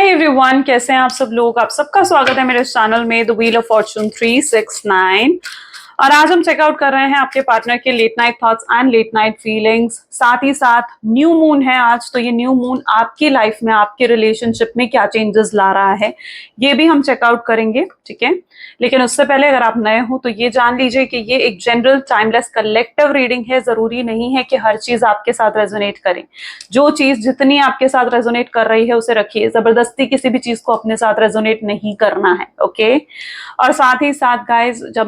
Everyone, कैसे हैं आप सब लोग। आप सबका स्वागत है मेरे चैनल में द व्हील ऑफ फॉर्चून 369। और आज हम चेकआउट कर रहे हैं आपके पार्टनर के late night thoughts and late night feelings. साथ ही साथ न्यू मून है आज, तो ये न्यू मून आपकी लाइफ में, आपके रिलेशनशिप में क्या चेंजेस ला रहा है ये भी हम चेकआउट करेंगे, ठीक है। लेकिन उससे पहले अगर आप नए हो तो ये जान लीजिए कि ये एक जनरल टाइमलेस कलेक्टिव रीडिंग है। जरूरी नहीं है कि हर चीज आपके साथ रेजोनेट करे। जो चीज जितनी आपके साथ रेजोनेट कर रही है उसे रखिए, जबरदस्ती किसी भी चीज को अपने साथ रेजोनेट नहीं करना है, ओके। और साथ ही साथ गाइज, जब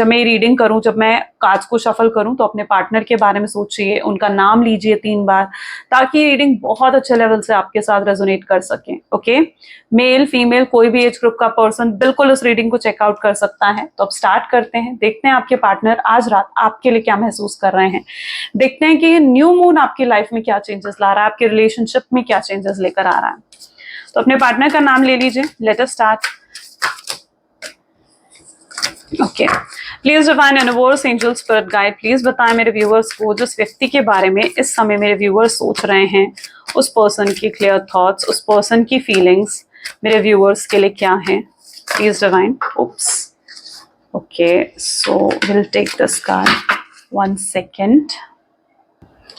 मैं रीडिंग करूं, जब मैं कार्ड्स को शफल करूं, तो अपने पार्टनर के बारे में सोचिए, उनका नाम लीजिए 3 बार, ताकि रीडिंग बहुत अच्छे लेवल से आपके साथ रेजोनेट कर सके, ओके। मेल फीमेल कोई भी एज ग्रुप का पर्सन बिल्कुल उस रीडिंग को चेकआउट कर सकता है। तो अब स्टार्ट करते हैं, देखते हैं आपके पार्टनर आज रात आपके लिए क्या महसूस कर रहे हैं। देखते हैं कि न्यू मून आपकी लाइफ में क्या चेंजेस ला रहा है, आपके रिलेशनशिप में क्या चेंजेस लेकर आ रहा है। तो अपने पार्टनर का नाम ले लीजिए। Let us start. Okay, please divine universe, angel, spirit guide, please बताएं मेरे व्यूअर्स को जिस व्यक्ति के बारे में इस समय मेरे व्यूअर्स सोच रहे हैं, उस पर्सन की क्लियर थॉट्स, उस पर्सन की फीलिंग्स मेरे व्यूअर्स के लिए क्या है। Please divine. Oops, okay, so will take this card. 1 second.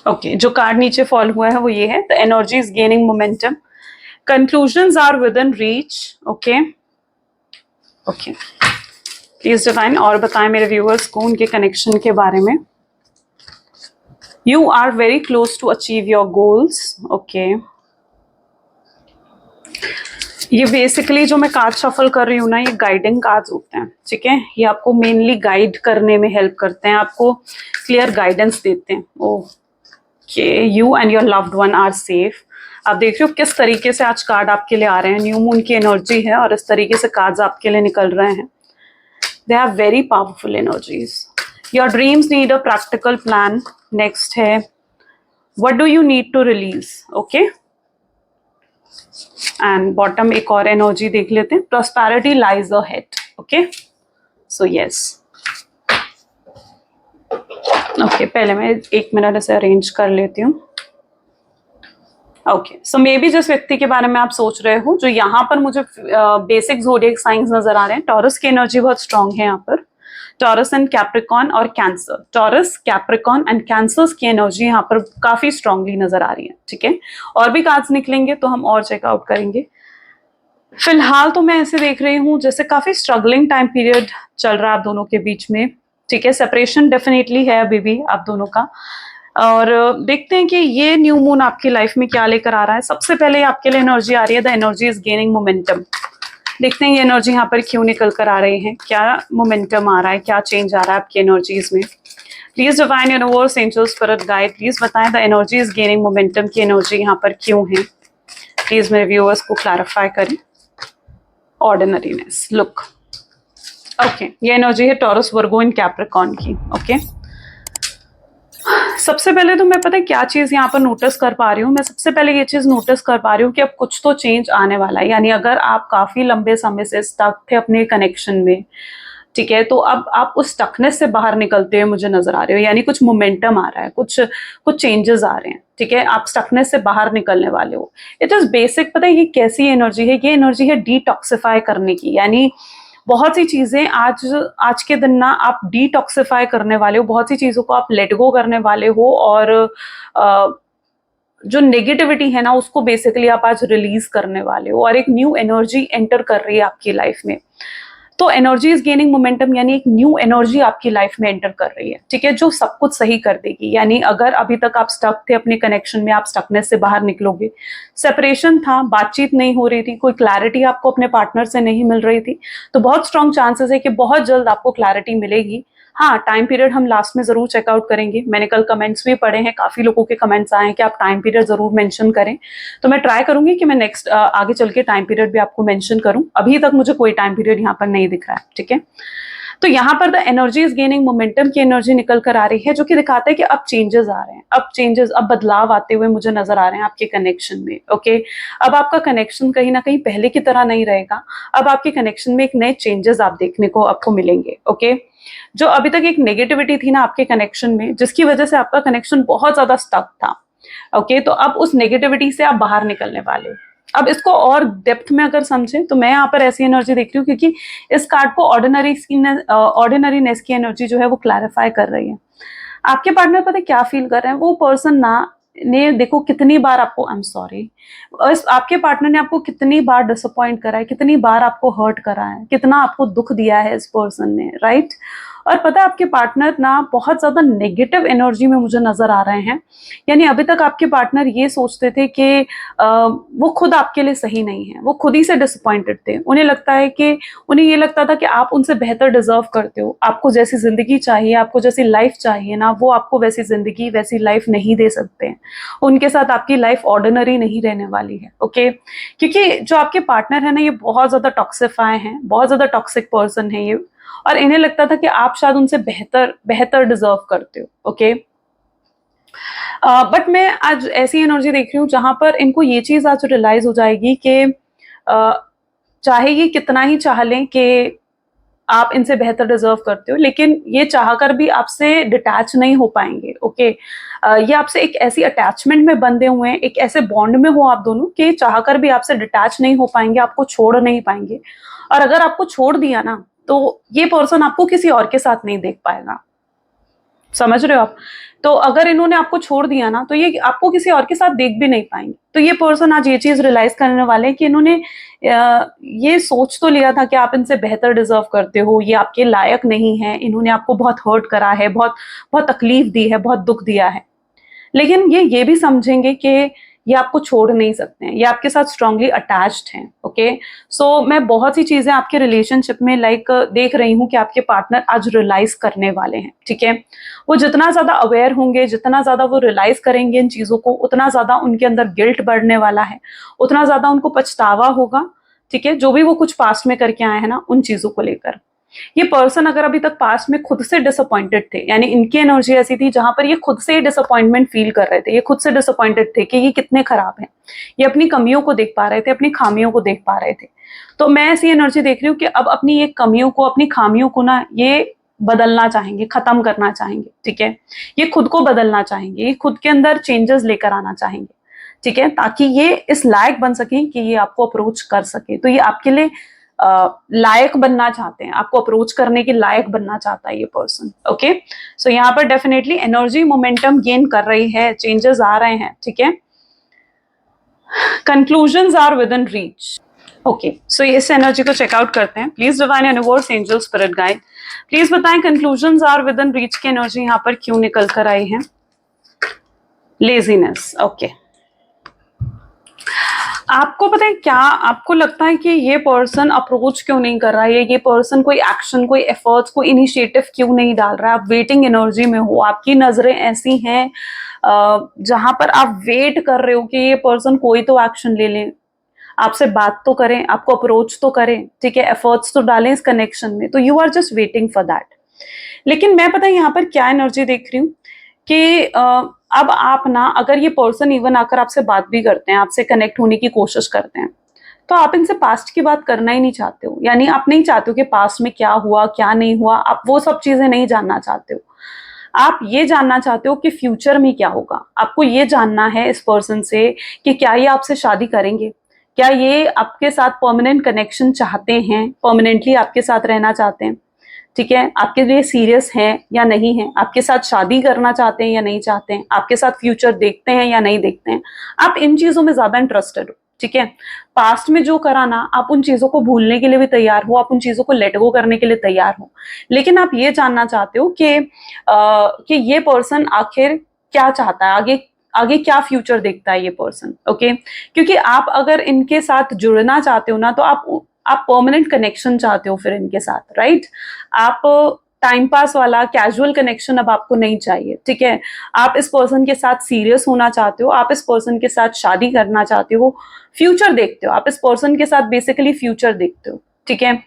Okay, जो कार्ड नीचे फॉल हुआ है वो ये है, the energy is gaining momentum, conclusions are within reach. Okay okay, please divine और बताएं मेरे व्यूअर्स को उनके कनेक्शन के बारे में। You are very close to achieve your goals. Okay, ये बेसिकली जो मैं कार्ड शफल कर रही हूँ ना, ये गाइडिंग कार्ड्स होते हैं, ठीक है। ये आपको मेनली गाइड करने में हेल्प करते हैं, आपको क्लियर गाइडेंस देते हैं। Okay, you and your loved one are safe. आप देख रहे हो किस तरीके से आज कार्ड आपके लिए आ रहे हैं। न्यू मून की एनर्जी है और इस तरीके से कार्ड्स आपके लिए निकल रहे हैं। They are very powerful energies. Your dreams need a practical plan. Next है, what do you need to release? Okay. And bottom एक और एनर्जी देख लेते हैं, prosperity lies ahead. Okay. So yes. Okay, पहले मैं 1 मिनट इसे अरेंज कर लेती हूँ। ओके, सो मे बी जिस व्यक्ति के बारे में आप सोच रहे हो, जो यहाँ पर मुझे बेसिक ज़ोडिएक साइंस नजर आ रहे हैं, टॉरस की एनर्जी बहुत स्ट्रांग है यहाँ पर। टॉरस एंड कैप्रिकॉन और cancer, taurus, Capricorn and cancers की एनर्जी यहाँ पर काफी स्ट्रांगली नजर आ रही है, ठीक है। और भी कार्ड्स निकलेंगे तो हम और चेकआउट करेंगे। फिलहाल तो मैं ऐसे देख रही हूँ जैसे काफी स्ट्रगलिंग टाइम पीरियड चल रहा है आप दोनों के बीच में, ठीक है। सेपरेशन डेफिनेटली है अभी भी आप दोनों का। और देखते हैं कि ये न्यू मून आपकी लाइफ में क्या लेकर आ रहा है। सबसे पहले आपके लिए एनर्जी आ रही है, the energy is gaining momentum. देखते हैं ये एनर्जी यहाँ पर क्यों निकल कर आ रही है, क्या मोमेंटम आ रहा है, क्या चेंज आ रहा है आपकी एनर्जीज में। Please divine universe, angel, spirit guide, please बताएं the energy is gaining momentum की एनर्जी यहाँ पर क्यों है। प्लीज मेरे व्यूअर्स को क्लैरिफाई करें। ऑर्डिनरीनेस, लुक, ओके, ये एनर्जी है टॉरस, वर्गो एंड कैप्रिकॉन की। ओके, सबसे पहले तो मैं पता है क्या चीज यहाँ पर नोटिस कर पा रही हूँ। मैं सबसे पहले ये चीज नोटिस कर पा रही हूँ कि अब कुछ तो चेंज आने वाला है। यानी अगर आप काफी लंबे समय से स्टक थे अपने कनेक्शन में, ठीक है, तो अब आप उस स्टकनेस से बाहर निकलते हुए मुझे नजर आ रहे हो। यानी कुछ मोमेंटम आ रहा है, कुछ चेंजेस आ रहे हैं, ठीक है। आप स्टकनेस से बाहर निकलने वाले हो। इट इज बेसिक, पता है ये कैसी एनर्जी है, ये एनर्जी है डिटॉक्सिफाई करने की। यानी बहुत सी चीजें आज के दिन ना आप डिटॉक्सिफाई करने वाले हो, बहुत सी चीजों को आप लेट गो करने वाले हो। और जो नेगेटिविटी है ना उसको बेसिकली आप आज रिलीज करने वाले हो, और एक न्यू एनर्जी एंटर कर रही है आपकी लाइफ में। तो एनर्जी इज गेनिंग मोमेंटम, यानी एक न्यू एनर्जी आपकी लाइफ में एंटर कर रही है, ठीक है, जो सब कुछ सही कर देगी। यानी अगर अभी तक आप स्टक थे अपने कनेक्शन में, आप स्टकनेस से बाहर निकलोगे। सेपरेशन था, बातचीत नहीं हो रही थी, कोई क्लैरिटी आपको अपने पार्टनर से नहीं मिल रही थी, तो बहुत स्ट्रॉन्ग चांसेस है कि बहुत जल्द आपको क्लैरिटी मिलेगी। हाँ, टाइम पीरियड हम लास्ट में जरूर चेकआउट करेंगे। मैंने कल कमेंट्स भी पढ़े हैं, काफी लोगों के कमेंट्स आए हैं कि आप टाइम पीरियड जरूर मेंशन करें। तो मैं ट्राई करूंगी कि मैं नेक्स्ट आगे चल के टाइम पीरियड भी आपको मेंशन करूं। अभी तक मुझे कोई टाइम पीरियड यहाँ पर नहीं दिख रहा है, ठीक है। तो यहाँ पर the energy is gaining momentum की एनर्जी निकल कर आ रही है, जो कि दिखाता है कि अब चेंजेस आ रहे हैं, अब बदलाव आते हुए मुझे नजर आ रहे हैं आपके कनेक्शन में। ओके, अब आपका कनेक्शन कहीं ना कहीं पहले की तरह नहीं रहेगा। अब आपके कनेक्शन में एक नए चेंजेस आप देखने को आपको मिलेंगे। ओके, जो अभी तक एक नेगेटिविटी थी ना आपके कनेक्शन में, जिसकी वजह से आपका कनेक्शन बहुत ज्यादा स्टक था, ओके, तो अब उस नेगेटिविटी से आप बाहर निकलने वाले हो। अब इसको और डेप्थ में अगर समझें तो मैं यहाँ पर ऐसी एनर्जी देख रही हूँ, क्योंकि इस कार्ड को ऑर्डिनरीनेस की एनर्जी जो है वो क्लैरिफाई कर रही है। आपके पार्टनर पता है क्या फील कर रहे हैं? वो पर्सन ना ने देखो कितनी बार आपको, आई एम सॉरी, आपके पार्टनर ने आपको कितनी बार डिसअपॉइंट करा है, कितनी बार आपको हर्ट करा है, कितना आपको दुख दिया है इस पर्सन ने, राइट? और पता है आपके पार्टनर ना बहुत ज्यादा नेगेटिव एनर्जी में मुझे नजर आ रहे हैं। यानी अभी तक आपके पार्टनर ये सोचते थे कि वो खुद आपके लिए सही नहीं है, वो खुद ही से डिसअपॉइंटेड थे। उन्हें लगता है कि उन्हें ये लगता था कि आप उनसे बेहतर डिजर्व करते हो, आपको जैसी जिंदगी चाहिए, आपको जैसी लाइफ चाहिए ना, वो आपको वैसी जिंदगी वैसी लाइफ नहीं दे सकते हैं। उनके साथ आपकी लाइफ ऑर्डिनरी नहीं रहने वाली है, ओके? क्योंकि जो आपके पार्टनर है ना, ये बहुत ज्यादा टॉक्सिफाई हैं, बहुत ज्यादा टॉक्सिक पर्सन है ये, और इन्हें लगता था कि आप शायद उनसे बेहतर बेहतर डिजर्व करते हो, ओके? बट मैं आज ऐसी एनर्जी देख रही हूँ जहां पर इनको ये चीज आज रियलाइज हो जाएगी कि चाहे ये कितना ही चाह लें कि आप इनसे बेहतर डिजर्व करते हो, लेकिन ये चाहकर भी आपसे डिटैच नहीं हो पाएंगे, ओके? ये आपसे एक ऐसी अटैचमेंट में बंधे हुए हैं, एक ऐसे बॉन्ड में हो आप दोनों कि चाहकर भी आपसे डिटैच नहीं हो पाएंगे, आपको छोड़ नहीं पाएंगे। और अगर आपको छोड़ दिया ना, तो ये पर्सन आपको किसी और के साथ नहीं देख पाएगा। समझ रहे हो आप? तो अगर इन्होंने आपको छोड़ दिया ना, तो ये आपको किसी और के साथ देख भी नहीं पाएंगे। तो ये पर्सन आज ये चीज रियलाइज करने वाले हैं कि इन्होंने ये सोच तो लिया था कि आप इनसे बेहतर डिजर्व करते हो, ये आपके लायक नहीं है, इन्होंने आपको बहुत हर्ट करा है, बहुत बहुत तकलीफ दी है, बहुत दुख दिया है। लेकिन ये भी समझेंगे कि ये आपको छोड़ नहीं सकते हैं, ये आपके साथ स्ट्रांगली अटैच्ड हैं, ओके? सो मैं बहुत सी चीजें आपके रिलेशनशिप में देख रही हूँ कि आपके पार्टनर आज रियलाइज करने वाले हैं, ठीक है? वो जितना ज्यादा अवेयर होंगे, जितना ज्यादा वो रियलाइज करेंगे इन चीजों को, उतना ज्यादा उनके अंदर गिल्ट बढ़ने वाला है, उतना ज्यादा उनको पछतावा होगा, ठीक है? जो भी वो कुछ पास्ट में करके आए हैं ना, उन चीजों को लेकर। ये पर्सन अगर अभी तक पास्ट में खुद से डिसअपॉइंटेड थे, यानी इनकी एनर्जी ऐसी थी जहां पर ये खुद से डिसअपॉइंटमेंट फील कर रहे थे, ये खुद से डिसअपॉइंटेड थे कि ये कितने खराब हैं, ये अपनी कमियों को देख पा रहे थे, अपनी खामियों को देख पा रहे थे। तो मैं ऐसी एनर्जी देख रही हूँ कि अब अपनी ये कमियों को, अपनी खामियों को ना, ये बदलना चाहेंगे, खत्म करना चाहेंगे, ठीक है? ये खुद को बदलना चाहेंगे, ये खुद के अंदर चेंजेस लेकर आना चाहेंगे, ठीक है? ताकि ये इस लायक बन सके कि ये आपको अप्रोच कर सके। तो ये आपके लिए लायक बनना चाहते हैं, आपको अप्रोच करने के लायक बनना चाहता है ये पर्सन, ओके? सो यहाँ पर डेफिनेटली एनर्जी मोमेंटम गेन कर रही है, चेंजेस आ रहे हैं, ठीक है? Conclusions are within reach, okay? So इस एनर्जी को चेकआउट करते हैं। Please divine universe, angel, spirit guide, please बताएं conclusions are within reach की एनर्जी यहाँ पर क्यों निकल कर आई है? Laziness, okay. आपको पता है क्या, आपको लगता है कि ये पर्सन अप्रोच क्यों नहीं कर रहा है, ये पर्सन कोई एक्शन, कोई एफर्ट्स, कोई इनिशिएटिव क्यों नहीं डाल रहा है? आप वेटिंग एनर्जी में हो, आपकी नजरें ऐसी हैं जहां पर आप वेट कर रहे हो कि ये पर्सन कोई तो एक्शन ले ले, आपसे बात तो करें, आपको अप्रोच तो करें, ठीक है? एफर्ट्स तो डालें इस कनेक्शन में। तो you are just waiting for that. लेकिन मैं पता है यहाँ पर क्या एनर्जी देख रही हूँ कि अब आप ना, अगर ये पर्सन इवन आकर आपसे बात भी करते हैं, आपसे कनेक्ट होने की कोशिश करते हैं, तो आप इनसे पास्ट की बात करना ही नहीं चाहते हो। यानी आप नहीं चाहते हो कि पास्ट में क्या हुआ, क्या नहीं हुआ, आप वो सब चीजें नहीं जानना चाहते हो। आप ये जानना चाहते हो कि फ्यूचर में क्या होगा। आपको ये जानना है इस पर्सन से कि क्या ये आपसे शादी करेंगे, क्या ये आपके साथ परमानेंट कनेक्शन चाहते हैं, परमानेंटली आपके साथ रहना चाहते हैं, ठीक है? आपके लिए सीरियस हैं या नहीं है, आपके साथ शादी करना चाहते हैं या नहीं चाहते हैं, आपके साथ फ्यूचर देखते हैं या नहीं देखते हैं। आप इन चीजों में ज्यादा इंटरेस्टेड हो, ठीक है? पास्ट में जो करा ना, आप उन चीजों को भूलने के लिए भी तैयार हो, आप उन चीजों को लेट गो करने के लिए तैयार हो। लेकिन आप ये जानना चाहते हो कि ये पर्सन आखिर क्या चाहता है, आगे आगे क्या फ्यूचर देखता है ये पर्सन, ओके? क्योंकि आप अगर इनके साथ जुड़ना चाहते हो ना, तो आप परमानेंट कनेक्शन चाहते हो फिर इनके साथ, राइट? आप टाइम पास वाला कैजुअल कनेक्शन अब आपको नहीं चाहिए, ठीक है? आप इस पर्सन के साथ सीरियस होना चाहते हो, आप इस पर्सन के साथ शादी करना चाहते हो, फ्यूचर देखते हो, आप इस पर्सन के साथ बेसिकली फ्यूचर देखते हो, ठीक है?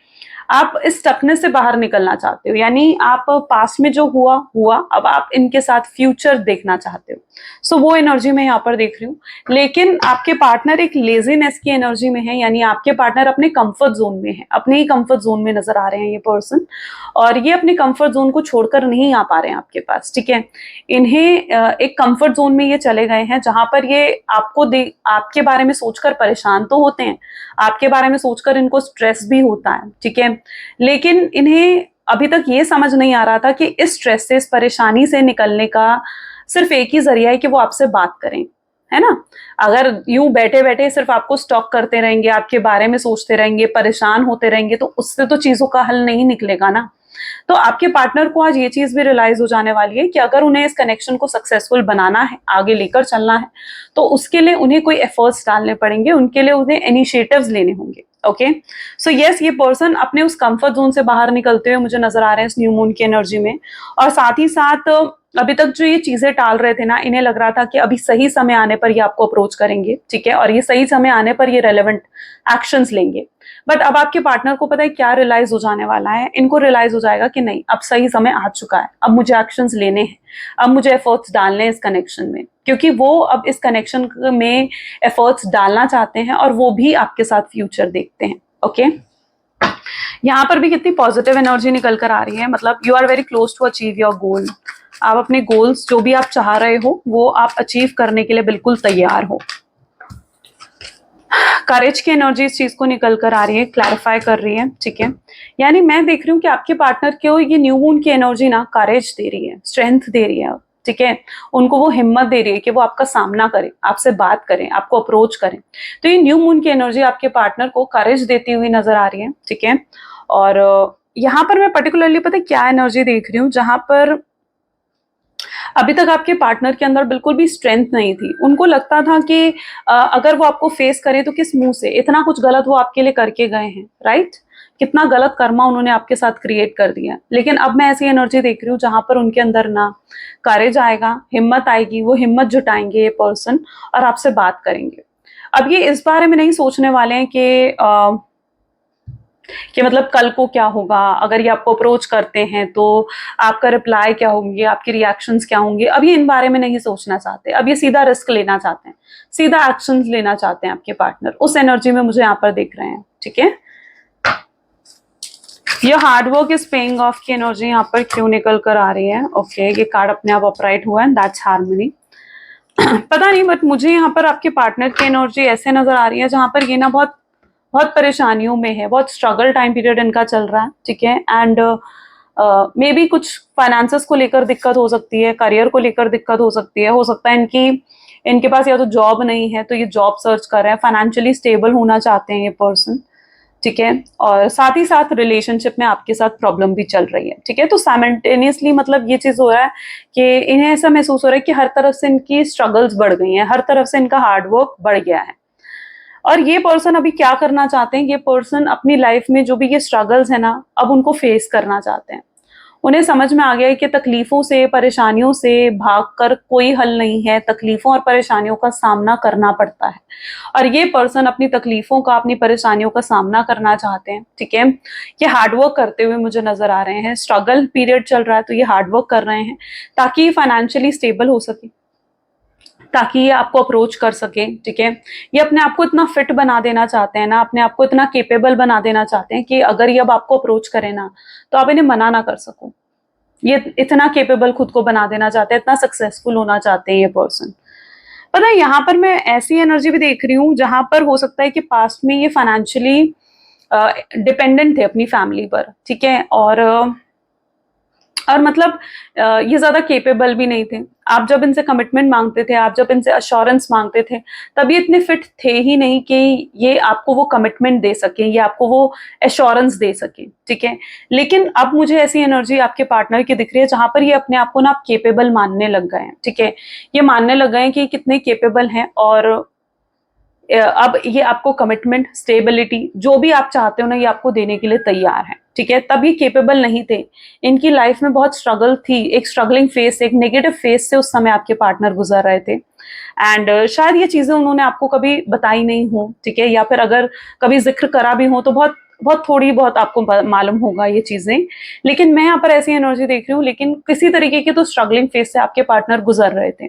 आप इस स्टकनेस से बाहर निकलना चाहते हो, यानी आप पास्ट में जो हुआ हुआ, अब आप इनके साथ फ्यूचर देखना चाहते हो। सो वो एनर्जी मैं यहाँ पर देख रही हूँ। लेकिन आपके पार्टनर एक लेजीनेस की एनर्जी में है, यानी आपके पार्टनर अपने कंफर्ट जोन में है, अपने ही कंफर्ट जोन में नजर आ रहे हैं ये पर्सन, और ये अपने कंफर्ट जोन को छोड़कर नहीं आ पा रहे हैं आपके पास, ठीक है। इन्हें एक कंफर्ट जोन में ये चले गए हैं जहां पर ये आपके बारे में सोचकर परेशान तो होते हैं, आपके बारे में सोचकर इनको स्ट्रेस भी होता है, ठीक है। लेकिन इन्हें अभी तक ये समझ नहीं आ रहा था कि इस स्ट्रेस से, इस परेशानी से निकलने का सिर्फ एक ही जरिया है कि वो आपसे बात करें, है ना। अगर यूं बैठे बैठे सिर्फ आपको स्टॉक करते रहेंगे, आपके बारे में सोचते रहेंगे, परेशान होते रहेंगे, तो उससे तो चीजों का हल नहीं निकलेगा ना। तो आपके पार्टनर को आज ये चीज भी रियलाइज हो जाने वाली है कि अगर उन्हें इस कनेक्शन को सक्सेसफुल बनाना है, आगे लेकर चलना है, तो उसके लिए उन्हें कोई एफर्ट्स डालने पड़ेंगे, उनके लिए उन्हें इनिशिएटिव्स लेने होंगे। ओके, सो यस, ये पर्सन अपने उस कंफर्ट जोन से बाहर निकलते हुए मुझे नजर आ रहे हैं इस न्यू मून की एनर्जी में। और साथ ही साथ अभी तक जो ये चीजें टाल रहे थे ना, इन्हें लग रहा था कि अभी सही समय आने पर ये आपको अप्रोच करेंगे, ठीक है, और ये सही समय आने पर ये रेलेवेंट एक्शंस लेंगे। बट अब आपके पार्टनर को पता है क्या रियलाइज हो जाने वाला है, इनको रियलाइज हो जाएगा कि नहीं, अब सही समय आ चुका है, अब मुझे एक्शंस लेने हैं, अब मुझे एफर्ट्स डालने हैं इस कनेक्शन में, क्योंकि वो अब इस कनेक्शन में एफर्ट्स डालना चाहते हैं और वो भी आपके साथ फ्यूचर देखते हैं। ओके, यहाँ पर भी कितनी पॉजिटिव एनर्जी निकल कर आ रही है, मतलब you are very close to achieve your goal. आप अपने गोल्स जो भी आप चाह रहे हो वो आप अचीव करने के लिए बिल्कुल तैयार हो। करेज की एनर्जी इस चीज को निकल कर आ रही है, क्लैरिफाई कर रही है, ठीक है। यानी मैं देख रही हूँ कि आपके पार्टनर को ये न्यू मून की एनर्जी ना करेज दे रही है, स्ट्रेंथ दे रही है, ठीक है। उनको वो हिम्मत दे रही है कि वो आपका सामना करें, आपसे बात करें, आपको अप्रोच करें। तो ये न्यू मून की एनर्जी आपके पार्टनर को करेज देती हुई नजर आ रही है, ठीक है। और यहाँ पर मैं पर्टिकुलरली पता है क्या एनर्जी देख रही हूँ, जहां पर अभी तक आपके पार्टनर के अंदर बिल्कुल भी स्ट्रेंथ नहीं थी। उनको लगता था कि अगर वो आपको फेस करे तो किस मुंह से, इतना कुछ गलत वो आपके लिए करके गए हैं, राइट। कितना गलत कर्मा उन्होंने आपके साथ क्रिएट कर दिया। लेकिन अब मैं ऐसी एनर्जी देख रही हूँ जहां पर उनके अंदर ना करेज आएगा, हिम्मत आएगी, वो हिम्मत जुटाएंगे ये पर्सन और आपसे बात करेंगे। अब ये इस बारे में नहीं सोचने वाले हैं कि मतलब कल को क्या होगा, अगर ये आपको अप्रोच करते हैं तो आपका रिप्लाई क्या होंगे, आपके रिएक्शंस क्या होंगे। अब ये इन बारे में नहीं सोचना चाहते, अब ये सीधा रिस्क लेना चाहते हैं, सीधा एक्शंस लेना चाहते हैं आपके पार्टनर। उस एनर्जी में मुझे यहाँ पर दिख रहे हैं, ठीक है। ये हार्डवर्क इज पेइंग ऑफ की एनर्जी यहाँ पर क्यों निकल कर आ रही है। ओके, ये कार्ड अपने आप अपराइट हुआ है, दैट्स हार्मनी। पता नहीं, बट मुझे यहाँ पर आपके पार्टनर की एनर्जी ऐसे नजर आ रही है जहां पर ये ना बहुत बहुत परेशानियों में है, बहुत स्ट्रगल टाइम पीरियड इनका चल रहा है, ठीक है। एंड मे बी कुछ फाइनेंसेस को लेकर दिक्कत हो सकती है, करियर को लेकर दिक्कत हो सकती है, हो सकता है इनके पास या तो जॉब नहीं है तो ये जॉब सर्च कर रहे हैं, फाइनेंशियली स्टेबल होना चाहते हैं ये पर्सन, ठीक है। और साथ ही साथ रिलेशनशिप में आपके साथ प्रॉब्लम भी चल रही है, ठीक है। तो साइमल्टेनियसली मतलब ये चीज हो रहा है कि इन्हें ऐसा महसूस हो रहा है कि हर तरफ से इनकी स्ट्रगल्स बढ़ गई हैं, हर तरफ से इनका हार्डवर्क बढ़ गया है। और ये पर्सन अभी क्या करना चाहते हैं, ये पर्सन अपनी लाइफ में जो भी ये स्ट्रगल्स है ना, अब उनको फेस करना चाहते हैं। उन्हें समझ में आ गया है कि तकलीफों से, परेशानियों से भागकर कोई हल नहीं है, तकलीफों और परेशानियों का सामना करना पड़ता है। और ये पर्सन अपनी तकलीफों का, अपनी परेशानियों का सामना करना चाहते हैं, ठीक है। ये हार्डवर्क करते हुए मुझे नजर आ रहे हैं, स्ट्रगल पीरियड चल रहा है तो ये हार्डवर्क कर रहे हैं ताकि फाइनेंशियली स्टेबल हो सके, ताकि ये आपको अप्रोच कर सके, ठीक है। ये अपने आप को इतना फिट बना देना चाहते हैं ना, अपने आप को इतना केपेबल बना देना चाहते हैं कि अगर ये अब आपको अप्रोच करे ना तो आप इन्हें मना ना कर सको। ये इतना केपेबल खुद को बना देना चाहते हैं, इतना सक्सेसफुल होना चाहते हैं ये पर्सन। पता है, यहाँ पर मैं ऐसी एनर्जी भी देख रही हूँ जहां पर हो सकता है कि पास्ट में ये फाइनेंशियली डिपेंडेंट थे अपनी फैमिली पर, ठीक है। और मतलब ये ज्यादा केपेबल भी नहीं थे। आप जब इनसे कमिटमेंट मांगते थे, आप जब इनसे अश्योरेंस मांगते थे, तब ये इतने फिट थे ही नहीं कि ये आपको वो कमिटमेंट दे सके, ये आपको वो एश्योरेंस दे सके, ठीक है। लेकिन अब मुझे ऐसी एनर्जी आपके पार्टनर की दिख रही है जहां पर ये अपने आप को ना केपेबल मानने लग गए हैं, ठीक है। ये मानने लग गए हैं कि कितने केपेबल हैं और अब ये आपको कमिटमेंट, स्टेबिलिटी, जो भी आप चाहते हो ना, ये आपको देने के लिए तैयार है, ठीक है। तब ये केपेबल नहीं थे, इनकी लाइफ में बहुत स्ट्रगल थी, एक स्ट्रगलिंग फेस, एक नेगेटिव फेस से उस समय आपके पार्टनर गुजर रहे थे। एंड शायद ये चीजें उन्होंने आपको कभी बताई नहीं हो, ठीक है, या फिर अगर कभी जिक्र करा भी हो तो बहुत बहुत थोड़ी बहुत आपको मालूम होगा ये चीजें, लेकिन मैं यहाँ पर ऐसी एनर्जी देख रही हूँ, लेकिन किसी तरीके की तो स्ट्रगलिंग फेज से आपके पार्टनर गुजर रहे थे,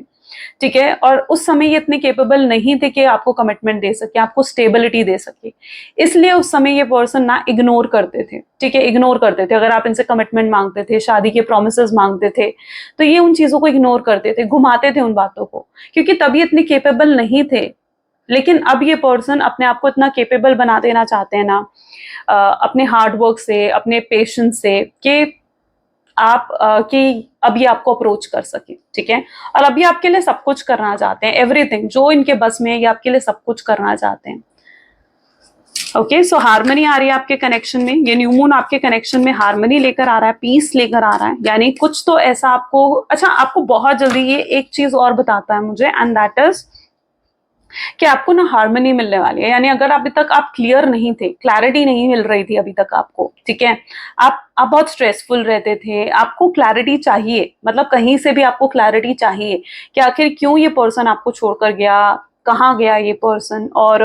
ठीक है, और उस समय ये इतने केपेबल नहीं थे कि आपको कमिटमेंट दे सके, आपको स्टेबिलिटी दे सके, इसलिए उस समय ये पर्सन ना इग्नोर करते थे, ठीक है, इग्नोर करते थे। अगर आप इनसे कमिटमेंट मांगते थे, शादी के प्रोमिसेस मांगते थे, तो ये उन चीजों को इग्नोर करते थे, घुमाते थे उन बातों को, क्योंकि तभी इतने केपेबल नहीं थे। लेकिन अब ये पर्सन अपने आप को इतना केपेबल बना देना चाहते हैं ना, अपने हार्ड वर्क से, अपने पेशेंस से, कि आप कि अभी आपको अप्रोच कर सके, ठीक है, और अभी आपके लिए सब कुछ करना चाहते हैं, एवरीथिंग जो इनके बस में है, ये आपके लिए सब कुछ करना चाहते हैं। ओके, सो हार्मनी आ रही है आपके कनेक्शन में, ये न्यू मून आपके कनेक्शन में हार्मनी लेकर आ रहा है, पीस लेकर आ रहा है, यानी कुछ तो ऐसा आपको, अच्छा आपको बहुत जल्दी ये एक चीज और बताता है मुझे, एंड दैट इज कि आपको ना हार्मनी मिलने वाली है। यानी अगर अभी तक आप क्लियर नहीं थे, क्लैरिटी नहीं मिल रही थी अभी तक आपको, ठीक है, आप बहुत स्ट्रेसफुल रहते थे, आपको क्लैरिटी चाहिए, मतलब कहीं से भी आपको क्लैरिटी चाहिए कि आखिर क्यों ये पर्सन आपको छोड़कर गया, कहाँ गया ये पर्सन, और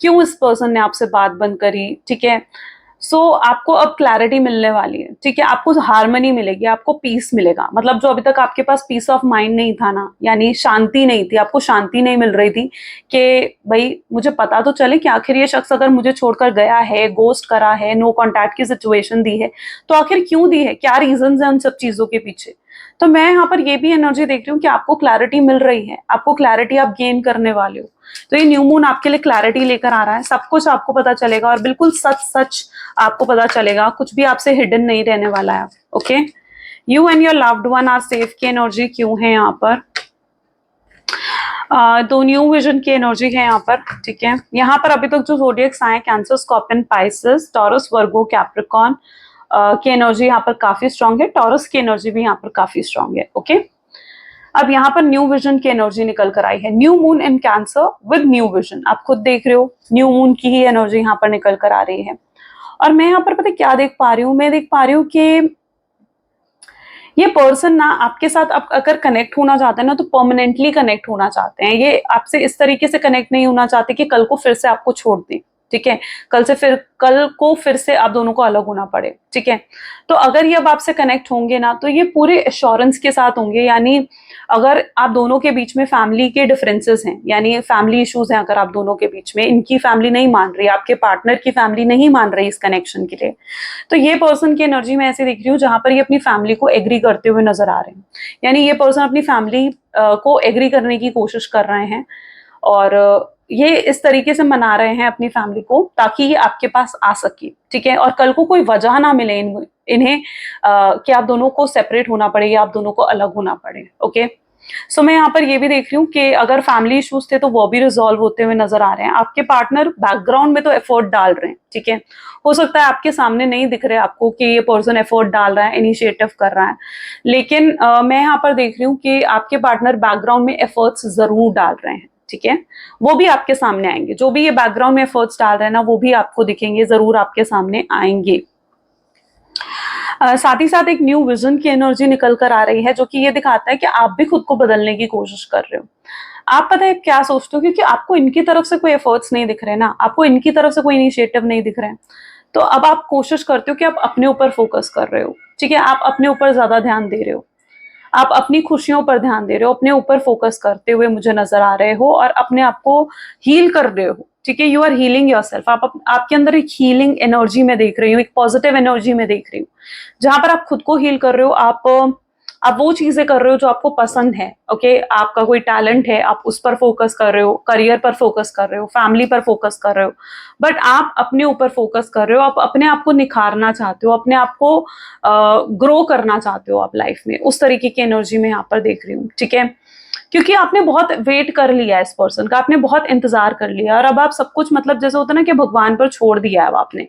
क्यों इस पर्सन ने आपसे बात बंद करी, ठीक है। सो आपको अब क्लैरिटी मिलने वाली है, ठीक है, आपको हार्मनी मिलेगी, आपको पीस मिलेगा, मतलब जो अभी तक आपके पास पीस ऑफ माइंड नहीं था ना, यानी शांति नहीं थी, आपको शांति नहीं मिल रही थी कि भाई मुझे पता तो चले कि आखिर ये शख्स अगर मुझे छोड़कर गया है, गोस्ट करा है, नो कॉन्टैक्ट की सिचुएशन दी है, तो आखिर क्यों दी है, क्या रीजंस है उन सब चीजों के पीछे। तो मैं यहाँ पर ये भी एनर्जी देख रही हूँ कि आपको क्लैरिटी मिल रही है, आपको क्लैरिटी आप गेन करने वाले हो। तो ये न्यू मून आपके लिए क्लैरिटी लेकर आ रहा है, सब कुछ आपको पता चलेगा और बिल्कुल सच सच आपको पता चलेगा, कुछ भी आपसे हिडन नहीं रहने वाला है। Okay, you and your loved one are safe की एनर्जी क्यों है यहाँ पर, दो न्यू विजन की एनर्जी है यहाँ पर, ठीक है। यहाँ पर अभी तक जो ज़ोडिएक्स आए, कैंसर, स्कॉर्पियन, पाइसेस, टॉरस, वर्गो, कैप्रिकॉर्न की एनर्जी यहाँ पर काफी स्ट्रांग है, टॉरस की एनर्जी भी यहाँ पर काफी स्ट्रांग है। ओके, अब यहाँ पर न्यू विजन की एनर्जी निकल कर आई है, new moon in cancer with new vision, आप खुद देख रहे हो न्यू मून की ही एनर्जी यहाँ पर निकल कर आ रही है। और मैं यहाँ पर पता क्या देख पा रही हूँ, मैं देख पा रही हूँ कि ये पर्सन ना आपके साथ अब अगर कनेक्ट होना चाहते हैं ना, तो परमानेंटली कनेक्ट होना चाहते हैं, ये आपसे इस तरीके से कनेक्ट नहीं होना चाहते कि कल को फिर से आपको छोड़ दें, ठीक है, कल को फिर से आप दोनों को अलग होना पड़े, ठीक है। तो अगर ये अब आपसे कनेक्ट होंगे ना, तो ये पूरे एश्योरेंस के साथ होंगे, यानी अगर आप दोनों के बीच में फैमिली के डिफरेंसेस हैं, यानी फैमिली इश्यूज हैं, अगर आप दोनों के बीच में, इनकी फैमिली नहीं मान रही, आपके पार्टनर की फैमिली नहीं मान रही इस कनेक्शन के लिए, तो ये पर्सन की एनर्जी में ऐसे दिख रही हूँ जहां पर ये अपनी फैमिली को एग्री करते हुए नजर आ रहे हैं, यानी ये पर्सन अपनी फैमिली को एग्री करने की कोशिश कर रहे हैं, और ये इस तरीके से मना रहे हैं अपनी फैमिली को ताकि ये आपके पास आ सके, ठीक है, और कल को कोई वजह ना मिले इन्हें कि आप दोनों को सेपरेट होना पड़े या आप दोनों को अलग होना पड़े। ओके, सो मैं यहाँ पर ये भी देख रही हूँ कि अगर फैमिली इश्यूज थे तो वो भी रिजॉल्व होते हुए नजर आ रहे हैं, आपके पार्टनर बैकग्राउंड में तो एफर्ट डाल रहे हैं, ठीक है, हो सकता है आपके सामने नहीं दिख रहे आपको कि ये पर्सन एफर्ट डाल रहा है, इनिशिएटिव कर रहा है, लेकिन मैं यहाँ पर देख रही हूँ कि आपके पार्टनर बैकग्राउंड में एफर्ट्स जरूर डाल रहे हैं, ठीक है, वो भी आपके सामने आएंगे, जो भी ये बैकग्राउंड में एफर्ट्स डाल रहे हैं ना, वो भी आपको दिखेंगे, जरूर आपके सामने आएंगे। साथ ही साथ एक न्यू विजन की एनर्जी निकल कर आ रही है, जो कि ये दिखाता है कि आप भी खुद को बदलने की कोशिश कर रहे हो। आप पता है क्या सोचते हो, क्योंकि आपको इनकी तरफ से कोई एफर्ट्स नहीं दिख रहे ना, आपको इनकी तरफ से कोई इनिशिएटिव नहीं दिख रहे हैं, तो अब आप कोशिश करते हो कि आप अपने ऊपर फोकस कर रहे हो, ठीक है, आप अपने ऊपर ज्यादा ध्यान दे रहे हो, आप अपनी खुशियों पर ध्यान दे रहे हो, अपने ऊपर फोकस करते हुए मुझे नजर आ रहे हो, और अपने आप को हील कर रहे हो, ठीक है, यू आर हीलिंग योरसेल्फ, आपके अंदर एक हीलिंग एनर्जी में देख रही हूँ, एक पॉजिटिव एनर्जी में देख रही हूँ, जहां पर आप खुद को हील कर रहे हो, आप वो चीजें कर रहे हो जो आपको पसंद है। ओके, आपका कोई टैलेंट है, आप उस पर फोकस कर रहे हो, करियर पर फोकस कर रहे हो, फैमिली पर फोकस कर रहे हो, बट आप अपने ऊपर फोकस कर रहे हो, आप अपने आप को निखारना चाहते हो, अपने आप को ग्रो करना चाहते हो आप लाइफ में, उस तरीके की एनर्जी में यहाँ पर देख रही हूँ, ठीक है, क्योंकि आपने बहुत वेट कर लिया है इस पर्सन का, आपने बहुत इंतजार कर लिया, और अब आप सब कुछ, मतलब जैसे होता है ना कि भगवान पर छोड़ दिया है अब आपने,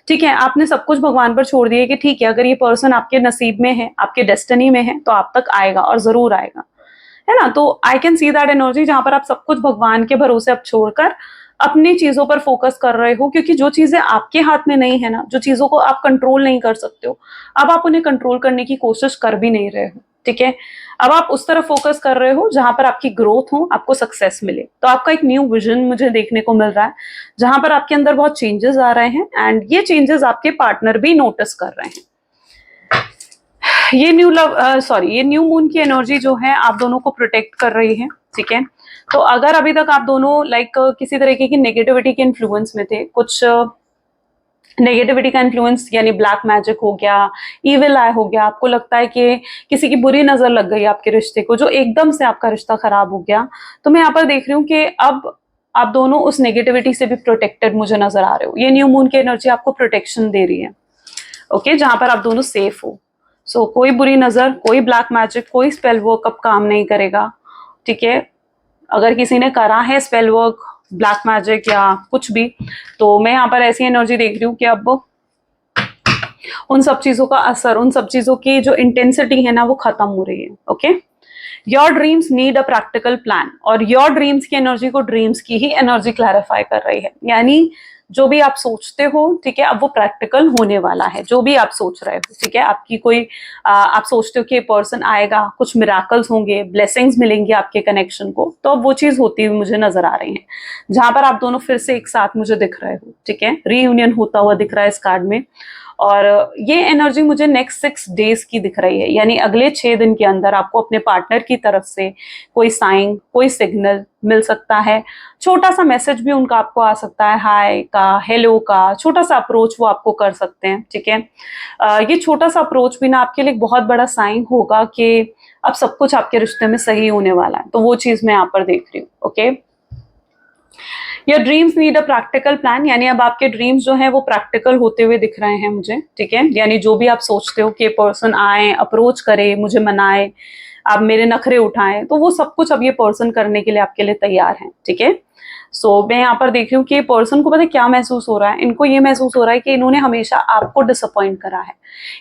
ठीक है, आपने सब कुछ भगवान पर छोड़ दिया कि ठीक है, अगर ये पर्सन आपके नसीब में है, आपके डेस्टिनी में है, तो आप तक आएगा और जरूर आएगा, है ना। तो I can see that energy जहां पर आप सब कुछ भगवान के भरोसे अब छोड़कर अपनी चीजों पर फोकस कर रहे हो, क्योंकि जो चीजें आपके हाथ में नहीं है ना, जो चीजों को आप कंट्रोल नहीं कर सकते हो, अब आप उन्हें कंट्रोल करने की कोशिश कर भी नहीं रहे हो, ठीक है। अब आप उस तरफ फोकस कर रहे हो जहां पर आपकी ग्रोथ हो, आपको सक्सेस मिले। तो आपका एक न्यू विजन मुझे देखने को मिल रहा है, जहां पर आपके अंदर बहुत चेंजेस आ रहे हैं, एंड ये चेंजेस आपके पार्टनर भी नोटिस कर रहे हैं। ये न्यू लव सॉरी ये न्यू मून की एनर्जी जो है आप दोनों को प्रोटेक्ट कर रही है, ठीक है। तो अगर अभी तक आप दोनों किसी तरीके की नेगेटिविटी के इन्फ्लुएंस में थे, कुछ नेगेटिविटी का इन्फ्लुएंस यानी ब्लैक मैजिक हो गया, इविल आई हो गया, आपको लगता है कि किसी की बुरी नजर लग गई आपके रिश्ते को, जो एकदम से आपका रिश्ता खराब हो गया, तो मैं यहाँ पर देख रही हूँ कि अब आप दोनों उस नेगेटिविटी से भी प्रोटेक्टेड मुझे नजर आ रहे हो। ये न्यू मून की एनर्जी आपको प्रोटेक्शन दे रही है, ओके, जहां पर आप दोनों सेफ हो। सो कोई बुरी नजर, कोई ब्लैक मैजिक, कोई स्पेल वर्क अब काम नहीं करेगा, ठीक है। अगर किसी ने करा है स्पेल वर्क, ब्लैक मैजिक या कुछ भी, तो मैं यहाँ पर ऐसी एनर्जी देख रही हूँ कि अब उन सब चीजों का असर, उन सब चीजों की जो इंटेंसिटी है ना, वो खत्म हो रही है, okay. Your dreams need a practical plan, और योर ड्रीम्स की एनर्जी को ड्रीम्स की ही एनर्जी क्लैरिफाई कर रही है, यानी जो भी आप सोचते हो, ठीक है, अब वो प्रैक्टिकल होने वाला है। जो भी आप सोच रहे हो, ठीक है, आपकी कोई आप सोचते हो कि पर्सन आएगा, कुछ मिराकल्स होंगे, ब्लेसिंग्स मिलेंगी आपके कनेक्शन को, तो अब वो चीज होती हुई मुझे नजर आ रही है, जहां पर आप दोनों फिर से एक साथ मुझे दिख रहे हो, ठीक है। रीयूनियन होता हुआ दिख रहा है इस कार्ड में, और ये एनर्जी मुझे नेक्स्ट 6 डेज की दिख रही है, यानी अगले 6 दिन के अंदर आपको अपने पार्टनर की तरफ से कोई साइन, कोई सिग्नल मिल सकता है। छोटा सा मैसेज भी उनका आपको आ सकता है, हाय का, हेलो का, छोटा सा अप्रोच वो आपको कर सकते हैं, ठीक है। ये छोटा सा अप्रोच भी ना आपके लिए एक बहुत बड़ा साइन होगा कि अब सब कुछ आपके रिश्ते में सही होने वाला है, तो वो चीज मैं यहाँ पर देख रही हूँ, okay. Your dreams need a practical plan, यानी अब आपके ड्रीम्स जो है वो प्रैक्टिकल होते हुए दिख रहे हैं मुझे, ठीक है। यानी जो भी आप सोचते हो कि पर्सन आए, अप्रोच करे, मुझे मनाए, आप मेरे नखरे उठाएं, तो वो सब कुछ अब ये पर्सन करने के लिए आपके लिए तैयार है, ठीक है। सो मैं यहाँ पर देख रही हूँ कि पर्सन को पता है क्या महसूस हो रहा है, इनको ये महसूस हो रहा है कि इन्होंने हमेशा आपको डिसअपॉइंट करा है,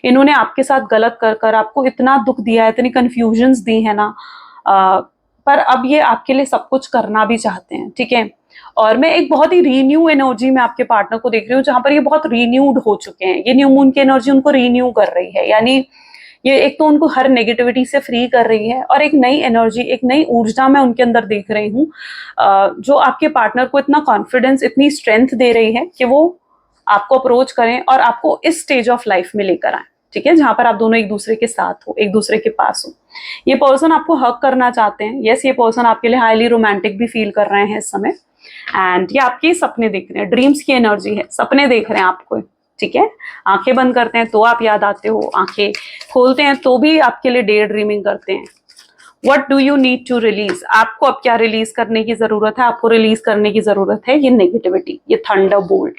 इन्होंने आपके साथ गलत कर कर आपको इतना दुख दिया है, इतनी कंफ्यूजन्स दी है ना, पर अब ये आपके लिए सब कुछ करना भी चाहते हैं, ठीक है। और मैं एक बहुत ही रीन्यू एनर्जी में आपके पार्टनर को देख रही हूँ, जहां पर ये बहुत रीन्यूड हो चुके हैं। ये न्यू मून की एनर्जी उनको रीन्यू कर रही है, यानी ये एक तो उनको हर नेगेटिविटी से फ्री कर रही है, और एक नई एनर्जी, एक नई ऊर्जा मैं उनके अंदर देख रही हूँ, जो आपके पार्टनर को इतना कॉन्फिडेंस, इतनी स्ट्रेंथ दे रही है कि वो आपको अप्रोच करें और आपको इस स्टेज ऑफ लाइफ में लेकर आए, ठीक है, जहां पर आप दोनों एक दूसरे के साथ हो, एक दूसरे के पास हो। ये पर्सन आपको हक करना चाहते हैं, यस, ये पर्सन आपके लिए हाईली रोमांटिक भी फील कर रहे हैं इस समय, एंड ये आपके सपने देख रहे हैं, ड्रीम्स की एनर्जी है, सपने देख रहे हैं आपको, ठीक है। आंखें बंद करते हैं तो आप याद आते हो, आंखें खोलते हैं तो भी आपके लिए डे ड्रीमिंग करते हैं। What do you need to release, आपको अब क्या रिलीज करने की जरूरत है? आपको रिलीज करने की जरूरत है ये नेगेटिविटी, ये थंडर बोल्ट,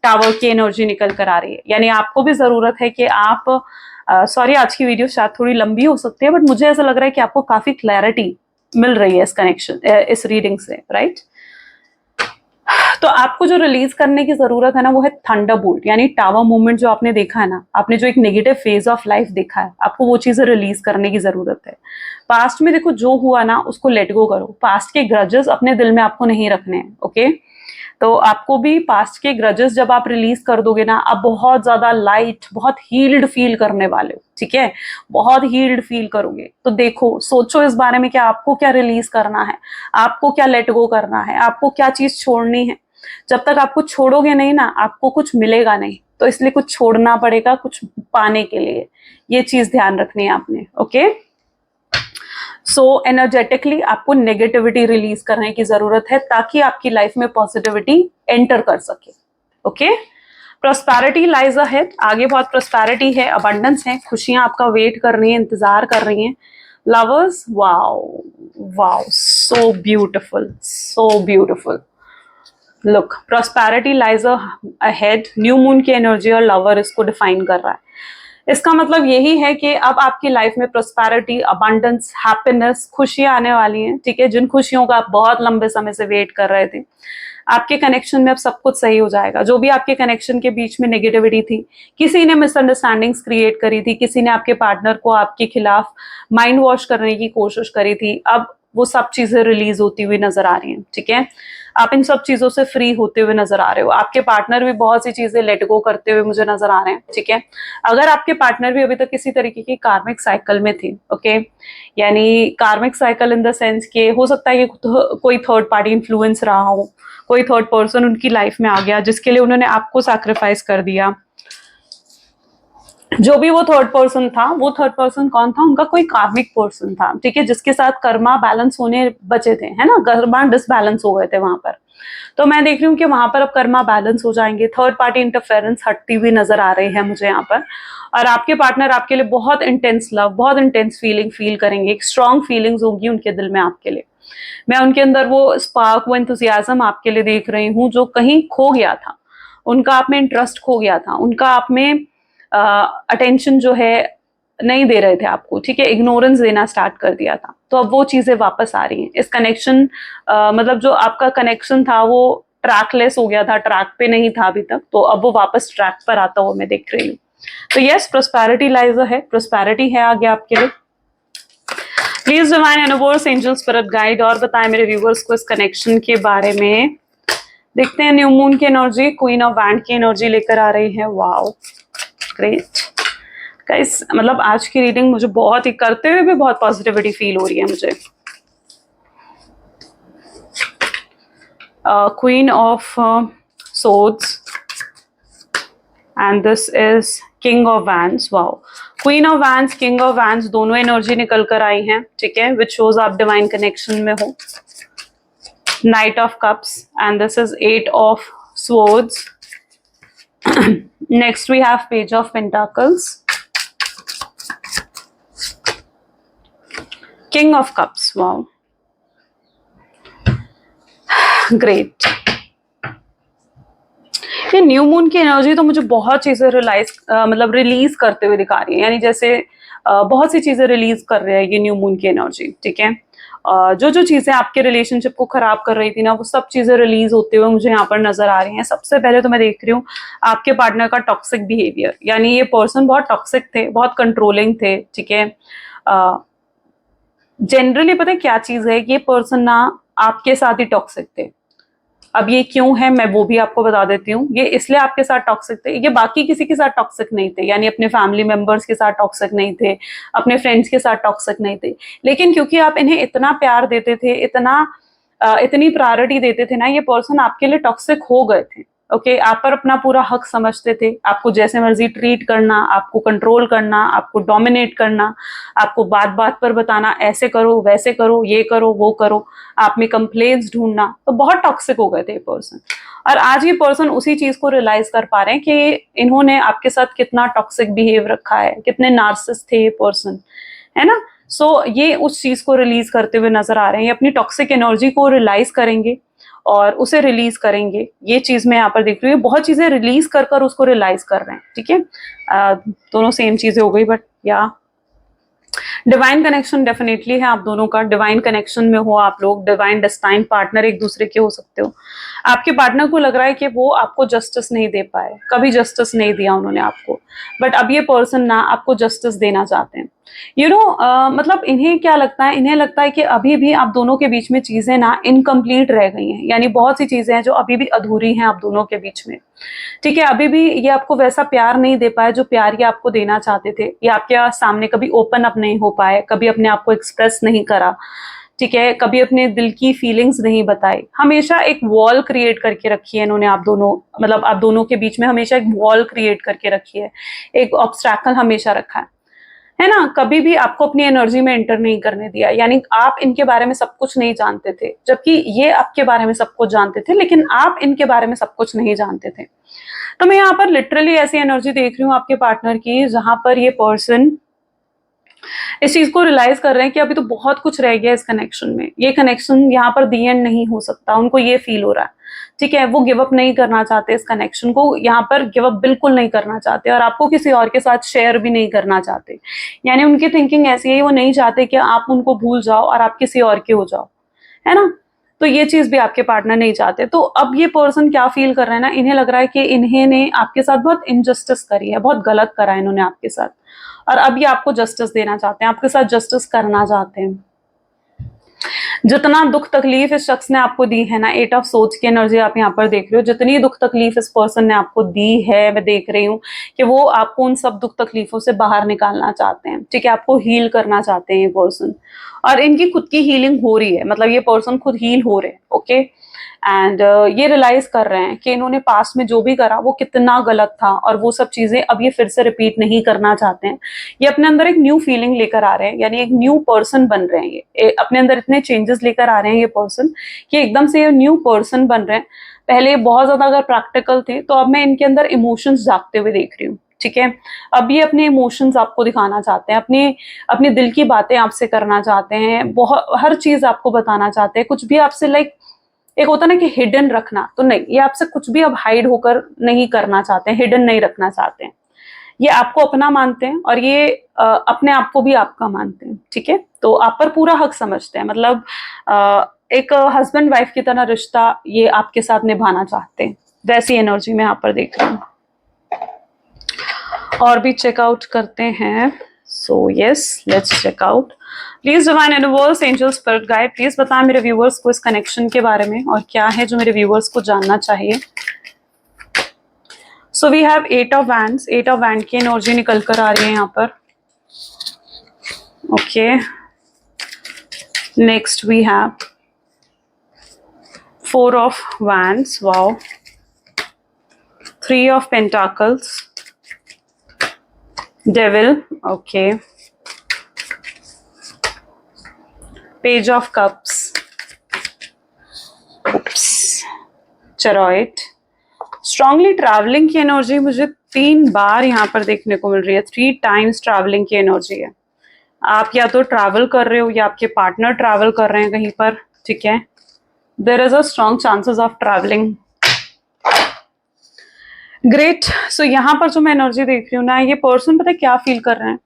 टावर की एनर्जी निकल कर आ रही है, यानी आपको भी जरूरत है कि आप सॉरी आज की वीडियो शायद थोड़ी लंबी हो सकती है, बट मुझे ऐसा लग रहा है कि आपको काफी क्लैरिटी मिल रही है इस कनेक्शन, इस रीडिंग से, राइट। तो आपको जो रिलीज करने की जरूरत है ना, वो है थंडरबोल्ट, यानी टावर मूवमेंट जो आपने देखा है ना, आपने जो एक नेगेटिव फेज ऑफ लाइफ देखा है, आपको वो चीजें रिलीज करने की जरूरत है। पास्ट में देखो जो हुआ ना, उसको लेट गो करो, पास्ट के ग्रजेस अपने दिल में आपको नहीं रखने हैं, ओके। तो आपको भी पास्ट के ग्रजेस जब आप रिलीज कर दोगे ना, आप बहुत ज्यादा लाइट, बहुत हील्ड फील करने वाले हो, ठीक है, बहुत हील्ड फील करोगे। तो देखो, सोचो इस बारे में कि आपको क्या रिलीज करना है, आपको क्या लेट गो करना है, आपको क्या चीज छोड़नी है। जब तक आप कुछ छोड़ोगे नहीं ना, आपको कुछ मिलेगा नहीं, तो इसलिए कुछ छोड़ना पड़ेगा कुछ पाने के लिए, ये चीज ध्यान रखनी है आपने, ओके। सो एनर्जेटिकली आपको नेगेटिविटी रिलीज करने की जरूरत है, ताकि आपकी लाइफ में पॉजिटिविटी एंटर कर सके, ओके। प्रोस्पैरिटी लाइज अहेड, आगे बहुत प्रोस्पैरिटी है, अबंडेंस है, खुशियां आपका वेट कर रही हैं, इंतजार कर रही हैं। Lovers, wow wow, so beautiful, so beautiful. Look, prosperity lies ahead, new moon की एनर्जी और लवर इसको डिफाइन कर रहा है। इसका मतलब यही है कि अब आपकी लाइफ में प्रोस्पैरिटी, अबंडेंस, हैप्पीनेस, खुशियां आने वाली हैं, ठीक है। जिन खुशियों का आप बहुत लंबे समय से वेट कर रहे थे, आपके कनेक्शन में अब सब कुछ सही हो जाएगा। जो भी आपके कनेक्शन के बीच में नेगेटिविटी थी, किसी ने मिसअंडरस्टैंडिंग्स क्रिएट करी थी, किसी ने आपके पार्टनर को आपके खिलाफ माइंड वॉश करने की कोशिश करी थी, अब वो सब चीजें रिलीज होती हुई नजर आ रही हैं, ठीक है। आप इन सब चीजों से फ्री होते हुए नजर आ रहे हो। आपके पार्टनर भी बहुत सी चीजें लेट गो करते हुए मुझे नजर आ रहे हैं, ठीक है। अगर आपके पार्टनर भी अभी तक किसी तरीके की कार्मिक साइकिल में थे, ओके, यानी कार्मिक साइकिल इन द सेंस के हो सकता है कि कोई थर्ड पार्टी इन्फ्लुएंस रहा हो, कोई थर्ड पर्सन उनकी लाइफ में आ गया जिसके लिए उन्होंने आपको सैक्रिफाइस कर दिया। जो भी वो थर्ड पर्सन था, वो थर्ड पर्सन कौन था? उनका कोई कार्मिक पर्सन था, ठीक है, जिसके साथ कर्मा बैलेंस होने बचे थे, है ना, कर्मा डिसबैलेंस हो गए थे वहां पर। तो मैं देख रही हूँ कि वहां पर अब कर्मा बैलेंस हो जाएंगे, थर्ड पार्टी इंटरफेरेंस हटती हुई नजर आ रही है मुझे यहाँ पर। और आपके पार्टनर आपके लिए बहुत इंटेंस लव, बहुत इंटेंस फीलिंग फील करेंगे, एक स्ट्रॉन्ग फीलिंग्स होंगी उनके दिल में आपके लिए। मैं उनके अंदर वो स्पार्क, वो एंथुसियाज्म आपके लिए देख रही हूँ जो कहीं खो गया था। उनका आप में इंटरेस्ट खो गया था, उनका आप में अटेंशन जो है नहीं दे रहे थे आपको, ठीक है, इग्नोरेंस देना स्टार्ट कर दिया था। तो अब वो चीजें वापस आ रही हैं। इस कनेक्शन मतलब जो आपका कनेक्शन था वो ट्रैकलेस हो गया था, ट्रैक पे नहीं था अभी तक, तो अब वो वापस ट्रैक पर आता हुआ मैं देख रही हूँ। तो यस, प्रोस्पेरिटी लाइज है, प्रोस्पेरिटी है आगे आपके लिए। Please divine universe, angel, spirit guide और बताएं मेरे व्यूवर्स को इस कनेक्शन के बारे में। देखते हैं न्यू मून की एनर्जी, क्वीन ऑफ वैंड की एनर्जी लेकर आ रही है। वाओ, ग्रेट गाइस, मतलब आज की रीडिंग मुझे बहुत ही, करते हुए भी बहुत पॉजिटिविटी फील हो रही है मुझे। Queen of swords and this is king of wands. Wow, queen of wands, king of wands, दोनों एनर्जी निकल कर आई हैं, ठीक है, विच शोज आप डिवाइन कनेक्शन में हो। Knight of cups and this is eight of swords. Next we have page of pentacles, king of cups. Wow, great. ये न्यू मून की एनर्जी तो मुझे बहुत चीजें मतलब रिलीज करते हुए दिखा रही है, यानी जैसे बहुत सी चीजें रिलीज कर रही है ये न्यू मून की एनर्जी, ठीक है। जो जो चीजें आपके रिलेशनशिप को खराब कर रही थी ना, वो सब चीजें रिलीज होते हुए मुझे यहाँ पर नजर आ रही हैं। सबसे पहले तो मैं देख रही हूँ आपके पार्टनर का टॉक्सिक बिहेवियर, यानी ये पर्सन बहुत टॉक्सिक थे, बहुत कंट्रोलिंग थे, ठीक है। जनरली पता है क्या चीज है, ये पर्सन ना आपके साथ ही टॉक्सिक थे। अब ये क्यों है मैं वो भी आपको बता देती हूँ। ये इसलिए आपके साथ टॉक्सिक थे, ये बाकी किसी के साथ टॉक्सिक नहीं थे, यानी अपने फैमिली मेंबर्स के साथ टॉक्सिक नहीं थे, अपने फ्रेंड्स के साथ टॉक्सिक नहीं थे, लेकिन क्योंकि आप इन्हें इतना प्यार देते थे, इतनी प्रायोरिटी देते थे ना, ये पर्सन आपके लिए टॉक्सिक हो गए थे। ओके, आप पर अपना पूरा हक समझते थे, आपको जैसे मर्जी ट्रीट करना, आपको कंट्रोल करना, आपको डोमिनेट करना, आपको बात बात पर बताना ऐसे करो वैसे करो, ये करो वो करो, आप में कंप्लेंट्स ढूंढना, तो बहुत टॉक्सिक हो गए थे ये पर्सन। और आज ये पर्सन उसी चीज को रियलाइज कर पा रहे हैं कि इन्होंने आपके साथ कितना टॉक्सिक बिहेव रखा है, कितने नार्सिसिस्ट थे ये पर्सन, है ना। सो ये उस चीज को रिलीज करते हुए नजर आ रहे हैं, ये अपनी टॉक्सिक एनर्जी को रियलाइज करेंगे और उसे रिलीज करेंगे। ये चीज मैं यहाँ पर देख रही हूँ, बहुत चीजें रिलीज कर कर उसको रियलाइज कर रहे हैं, ठीक है। दोनों सेम चीजें हो गई, बट या डिवाइन कनेक्शन डेफिनेटली है आप दोनों का, डिवाइन कनेक्शन में हो आप लोग, डिवाइन डेस्टाइन पार्टनर एक दूसरे के हो सकते हो। आपके पार्टनर को लग रहा है कि वो आपको जस्टिस नहीं दे पाए, कभी जस्टिस नहीं दिया उन्होंने आपको, बट अब ये पर्सन ना आपको जस्टिस देना चाहते हैं। मतलब इन्हें क्या लगता है, इन्हें लगता है कि अभी भी आप दोनों के बीच में चीजें ना इनकम्प्लीट रह गई हैं, यानी बहुत सी चीजें हैं जो अभी भी अधूरी हैं आप दोनों के बीच में, ठीक है। अभी भी ये आपको वैसा प्यार नहीं दे पाए जो प्यार ये आपको देना चाहते थे, ये आपके सामने कभी ओपन अप नहीं हो पाए, कभी अपने आप को एक्सप्रेस नहीं करा, ठीक है, कभी अपने दिल की फीलिंग्स नहीं बताई। हमेशा एक वॉल क्रिएट करके रखी है इन्होंने आप दोनों, मतलब आप दोनों के बीच में हमेशा एक वॉल क्रिएट करके रखी है, एक ऑब्स्ट्रैकल हमेशा रखा है ना। कभी भी आपको अपनी एनर्जी में एंटर नहीं करने दिया, यानी आप इनके बारे में सब कुछ नहीं जानते थे, जबकि ये आपके बारे में सब कुछ जानते थे, लेकिन आप इनके बारे में सब कुछ नहीं जानते थे। तो मैं यहाँ पर लिटरली ऐसी एनर्जी देख रही हूँ आपके पार्टनर की, जहां पर ये पर्सन इस चीज को रियलाइज कर रहे हैं कि अभी तो बहुत कुछ रह गया इस कनेक्शन में, ये कनेक्शन यहाँ पर दी एंड नहीं हो सकता, उनको ये फील हो रहा है, ठीक है। वो गिव अप नहीं करना चाहते, इस कनेक्शन को यहाँ पर गिव अप बिल्कुल नहीं करना चाहते, और आपको किसी और के साथ शेयर भी नहीं करना चाहते। यानी उनकी थिंकिंग ऐसी है, वो नहीं चाहते कि आप उनको भूल जाओ और आप किसी और के हो जाओ, है ना। तो ये चीज भी आपके पार्टनर नहीं चाहते। तो अब ये पर्सन क्या फील कर रहे हैं ना, इन्हें लग रहा है कि इन्हें आपके साथ बहुत इनजस्टिस करी है, बहुत गलत करा है इन्होंने आपके साथ, और अब ये आपको जस्टिस देना चाहते हैं, आपके साथ जस्टिस करना चाहते हैं। जितना दुख तकलीफ इस शख्स ने आपको दी है ना, 8 ऑफ सोर्ड्स की एनर्जी आप यहाँ पर देख रहे हो, जितनी दुख तकलीफ इस पर्सन ने आपको दी है, मैं देख रही हूँ कि वो आपको उन सब दुख तकलीफों से बाहर निकालना चाहते हैं, ठीक है, आपको हील करना चाहते हैं ये पर्सन, और इनकी खुद की हीलिंग हो रही है, मतलब ये पर्सन खुद हील हो रहे हैं, ओके। एंड ये रियलाइज कर रहे हैं कि इन्होंने पास्ट में जो भी करा वो कितना गलत था, और वो सब चीजें अब ये फिर से रिपीट नहीं करना चाहते हैं। ये अपने अंदर एक न्यू फीलिंग लेकर आ रहे हैं, यानी एक न्यू पर्सन बन रहे हैं, ये अपने अंदर इतने चेंजेस लेकर आ रहे हैं ये पर्सन कि एकदम से ये न्यू पर्सन बन रहे हैं। पहले बहुत ज्यादा अगर प्रैक्टिकल थे, तो अब मैं इनके अंदर इमोशंस जागते हुए देख रही हूँ, ठीक है। अब ये अपने इमोशंस आपको दिखाना चाहते हैं, अपने अपने दिल की बातें आपसे करना चाहते हैं, बहुत हर चीज आपको बताना चाहते हैं, कुछ भी आपसे लाइक एक होता ना कि हिडन रखना, तो नहीं, ये आपसे कुछ भी अब हाइड होकर नहीं करना चाहते हैं, हिडन नहीं रखना चाहते हैं। ये आपको अपना मानते हैं, और ये अपने आप को भी आपका मानते हैं, ठीक है। तो आप पर पूरा हक समझते हैं, मतलब एक हस्बैंड वाइफ की तरह रिश्ता ये आपके साथ निभाना चाहते हैं, वैसी एनर्जी में यहाँ पर देख रही हूँ। और भी चेकआउट करते हैं। So yes, let's check out. Please divine universe, angel, spirit guide, please बताएं मेरे व्यूअर्स को इस कनेक्शन के बारे में, और क्या है जो मेरे व्यूअर्स को जानना चाहिए। So we have 8 of wands, 8 of wand की एनर्जी निकल कर आ रही है यहाँ पर, okay. Next we have 4 of wands, wow, 3 of pentacles, devil, okay, page of cups, chariot. Strongly travelling की एनर्जी मुझे 3 बार यहाँ पर देखने को मिल रही है, 3 टाइम्स ट्रैवलिंग की एनर्जी है। आप या तो ट्रैवल कर रहे हो या आपके पार्टनर ट्रैवल कर रहे हैं कहीं पर, ठीक है। There is a strong chances of travelling, great. So यहाँ पर जो मैं एनर्जी देख रही हूँ ना, ये पर्सन पता है क्या फील कर रहे हैं,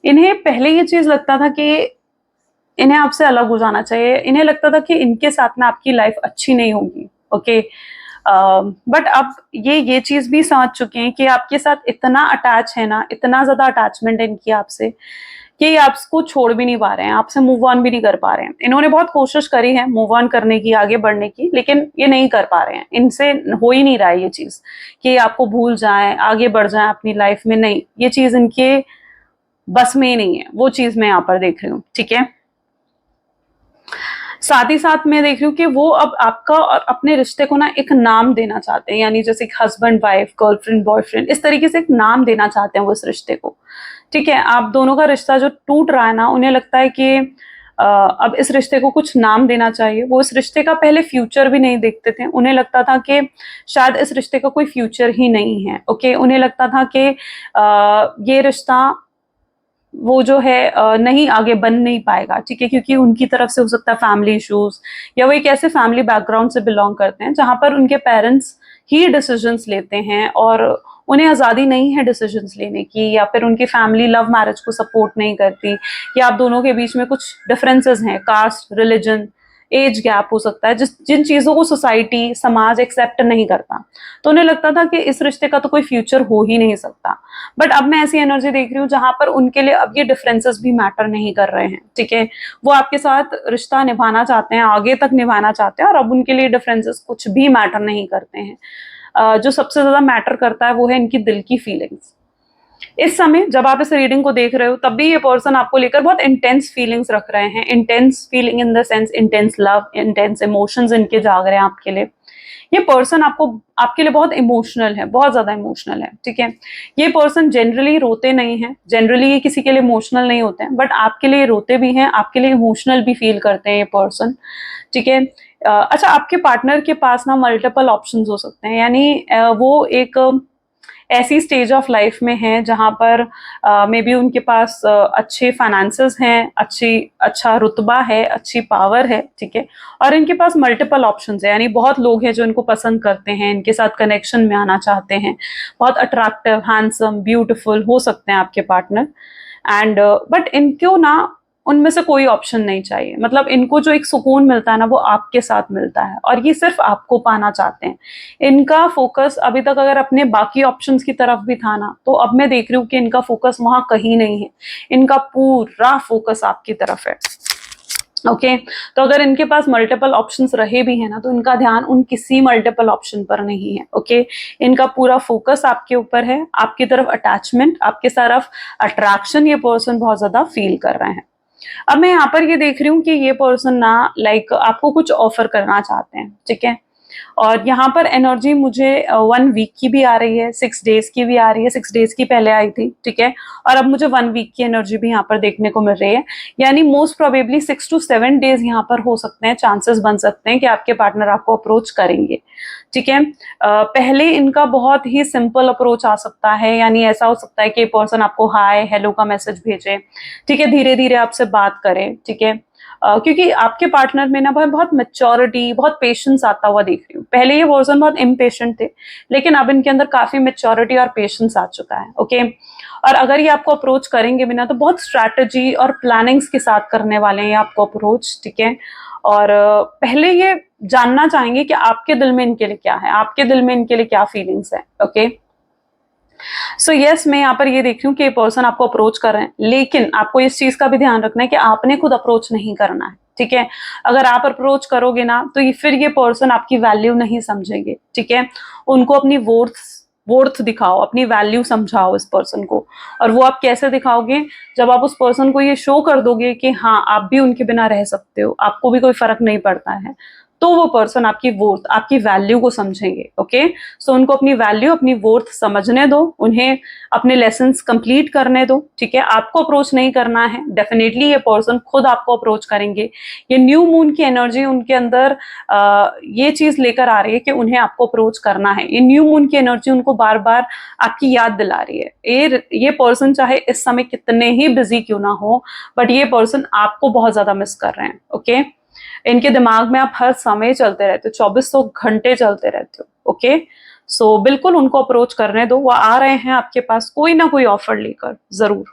इन्हें पहले ये चीज लगता था कि इन्हें आपसे अलग हो जाना चाहिए, इन्हें लगता था कि इनके साथ में आपकी लाइफ अच्छी नहीं होगी, ओके। बट अब ये चीज भी समझ चुके हैं कि आपके साथ इतना अटैच है ना, इतना ज्यादा अटैचमेंट है इनकी आपसे, कि ये आपको छोड़ भी नहीं पा रहे हैं, आपसे मूव ऑन भी नहीं कर पा रहे हैं। इन्होंने बहुत कोशिश करी है मूव ऑन करने की, आगे बढ़ने की, लेकिन ये नहीं कर पा रहे हैं, इनसे हो ही नहीं रहा है ये चीज कि आपको भूल जाएं, आगे बढ़ जाएं अपनी लाइफ में, नहीं, ये चीज इनके बस में ही नहीं है, वो चीज मैं यहाँ पर देख रही हूँ, ठीक है। साथ ही साथ मैं देख रही हूँ कि वो अब आपका और अपने रिश्ते को ना एक नाम देना चाहते हैं, यानी जैसे हस्बैंड वाइफ, गर्लफ्रेंड बॉयफ्रेंड, इस तरीके से एक नाम देना चाहते हैं वो इस रिश्ते को, ठीक है। आप दोनों का रिश्ता जो टूट रहा है ना, उन्हें लगता है कि अब इस रिश्ते को कुछ नाम देना चाहिए। वो इस रिश्ते का पहले फ्यूचर भी नहीं देखते थे, उन्हें लगता था कि शायद इस रिश्ते का कोई फ्यूचर ही नहीं है, ओके। उन्हें लगता था कि ये रिश्ता वो जो है नहीं आगे बन नहीं पाएगा, ठीक है, क्योंकि उनकी तरफ से हो सकता है फैमिली इश्यूज, या वो एक ऐसे फैमिली बैकग्राउंड से बिलोंग करते हैं जहां पर उनके पेरेंट्स ही डिसीजंस लेते हैं और उन्हें आज़ादी नहीं है डिसीजंस लेने की, या फिर उनकी फैमिली लव मैरिज को सपोर्ट नहीं करती, या आप दोनों के बीच में कुछ डिफरेंसेस हैं, कास्ट, रिलीजन, एज गैप हो सकता है, जिन चीज़ों को सोसाइटी, समाज एक्सेप्ट नहीं करता। तो उन्हें लगता था कि इस रिश्ते का तो कोई फ्यूचर हो ही नहीं सकता। बट अब मैं ऐसी एनर्जी देख रही हूँ जहां पर उनके लिए अब ये डिफरेंसेस भी मैटर नहीं कर रहे हैं, ठीक है। वो आपके साथ रिश्ता निभाना चाहते हैं, आगे तक निभाना चाहते हैं, और अब उनके लिए डिफरेंसेस कुछ भी मैटर नहीं करते हैं। जो सबसे ज्यादा मैटर करता है वो है इनकी दिल की फीलिंग्स। इस समय जब आप इस रीडिंग को देख रहे हो, तब भी ये पर्सन आपको लेकर बहुत इंटेंस फीलिंग्स रख रहे हैं, intense feeling in the sense intense love, intense emotions इनके जाग रहे हैं आपके लिए। ये पर्सन आपके लिए बहुत इमोशनल है, बहुत ज्यादा इमोशनल है, ठीक है। ये पर्सन जनरली रोते नहीं है, जनरली ये किसी के लिए इमोशनल नहीं होते हैं, बट आपके लिए रोते भी हैं, आपके लिए इमोशनल भी फील करते हैं ये पर्सन, ठीक है। अच्छा, आपके पार्टनर के पास ना मल्टीपल ऑप्शंस हो सकते हैं, यानी वो एक ऐसी स्टेज ऑफ लाइफ में है जहां पर मे बी उनके पास अच्छे फाइनेंसेस हैं, अच्छा रुतबा है, अच्छी पावर है, ठीक है, और इनके पास मल्टीपल ऑप्शंस है, यानी बहुत लोग हैं जो इनको पसंद करते हैं, इनके साथ कनेक्शन में आना चाहते हैं, बहुत अट्रैक्टिव, हैंडसम, ब्यूटीफुल हो सकते हैं आपके पार्टनर। एंड बट इनको ना उनमें से कोई ऑप्शन नहीं चाहिए, मतलब इनको जो एक सुकून मिलता है ना, वो आपके साथ मिलता है, और ये सिर्फ आपको पाना चाहते हैं। इनका फोकस अभी तक अगर अपने बाकी ऑप्शंस की तरफ भी था ना, तो अब मैं देख रही हूँ कि इनका फोकस वहां कहीं नहीं है, इनका पूरा फोकस आपकी तरफ है। ओके तो अगर इनके पास मल्टीपल ऑप्शंस रहे भी हैं ना, तो इनका ध्यान उन किसी मल्टीपल ऑप्शन पर नहीं है। ओके इनका पूरा फोकस आपके ऊपर है, आपकी तरफ अटैचमेंट, आपके तरफ अट्रैक्शन ये पर्सन बहुत ज्यादा फील कर रहे हैं। अब मैं यहाँ पर ये देख रही हूँ कि ये पर्सन ना लाइक आपको कुछ ऑफर करना चाहते हैं, ठीक है। और यहाँ पर एनर्जी मुझे 1 वीक की भी आ रही है, 6 डेज की भी आ रही है, 6 डेज की पहले आई थी, ठीक है। और अब मुझे 1 वीक की एनर्जी भी यहाँ पर देखने को मिल रही है, यानी मोस्ट प्रोबेबली 6 to 7 डेज यहाँ पर हो सकते हैं, चांसेस बन सकते हैं कि आपके पार्टनर आपको अप्रोच करेंगे, ठीक है। पहले इनका बहुत ही सिंपल अप्रोच आ सकता है, यानी ऐसा हो सकता है कि पर्सन आपको हाय हेलो का मैसेज भेजे, ठीक है, धीरे धीरे आपसे बात करें, ठीक है। क्योंकि आपके पार्टनर में ना बहुत मेच्योरिटी, बहुत पेशेंस आता हुआ देख रही हूँ। पहले ये पर्सन बहुत इम्पेशेंट थे, लेकिन अब इनके अंदर काफी मेच्योरिटी और पेशेंस आ चुका है। ओके और अगर ये आपको अप्रोच करेंगे भी ना, तो बहुत स्ट्रैटेजी और प्लानिंग्स के साथ करने वाले हैं आपको अप्रोच, ठीक है। और पहले ये जानना चाहेंगे कि आपके दिल में इनके लिए क्या है, आपके दिल में इनके लिए क्या फीलिंग्स है। ओके सो यस मैं यहाँ पर ये देख रही हूँ कि पर्सन आपको अप्रोच कर रहे हैं, लेकिन आपको इस चीज का भी ध्यान रखना है कि आपने खुद अप्रोच नहीं करना है, ठीक है। अगर आप अप्रोच करोगे ना, तो फिर ये पर्सन आपकी वैल्यू नहीं समझेंगे, ठीक है। उनको अपनी वर्थ दिखाओ, अपनी वैल्यू समझाओ इस पर्सन को। और वो आप कैसे दिखाओगे, जब आप उस पर्सन को ये शो कर दोगे कि हाँ आप भी उनके बिना रह सकते हो, आपको भी कोई फर्क नहीं पड़ता है, तो वो पर्सन आपकी वर्थ, आपकी वैल्यू को समझेंगे। ओके सो उनको अपनी वैल्यू, अपनी वर्थ समझने दो, उन्हें अपने लेसन्स कंप्लीट करने दो, ठीक है। आपको अप्रोच नहीं करना है, डेफिनेटली ये पर्सन खुद आपको अप्रोच करेंगे। ये न्यू मून की एनर्जी उनके अंदर ये चीज लेकर आ रही है कि उन्हें आपको अप्रोच करना है। ये न्यू मून की एनर्जी उनको बार बार आपकी याद दिला रही है। ये पर्सन चाहे इस समय कितने ही बिजी क्यों ना हो, बट ये पर्सन आपको बहुत ज्यादा मिस कर रहे हैं। ओके इनके दिमाग में आप हर समय चलते रहते हो, 2400 घंटे चलते रहते हो। ओके सो बिल्कुल उनको अप्रोच करने दो, वो आ रहे हैं आपके पास कोई ना कोई ऑफर लेकर जरूर।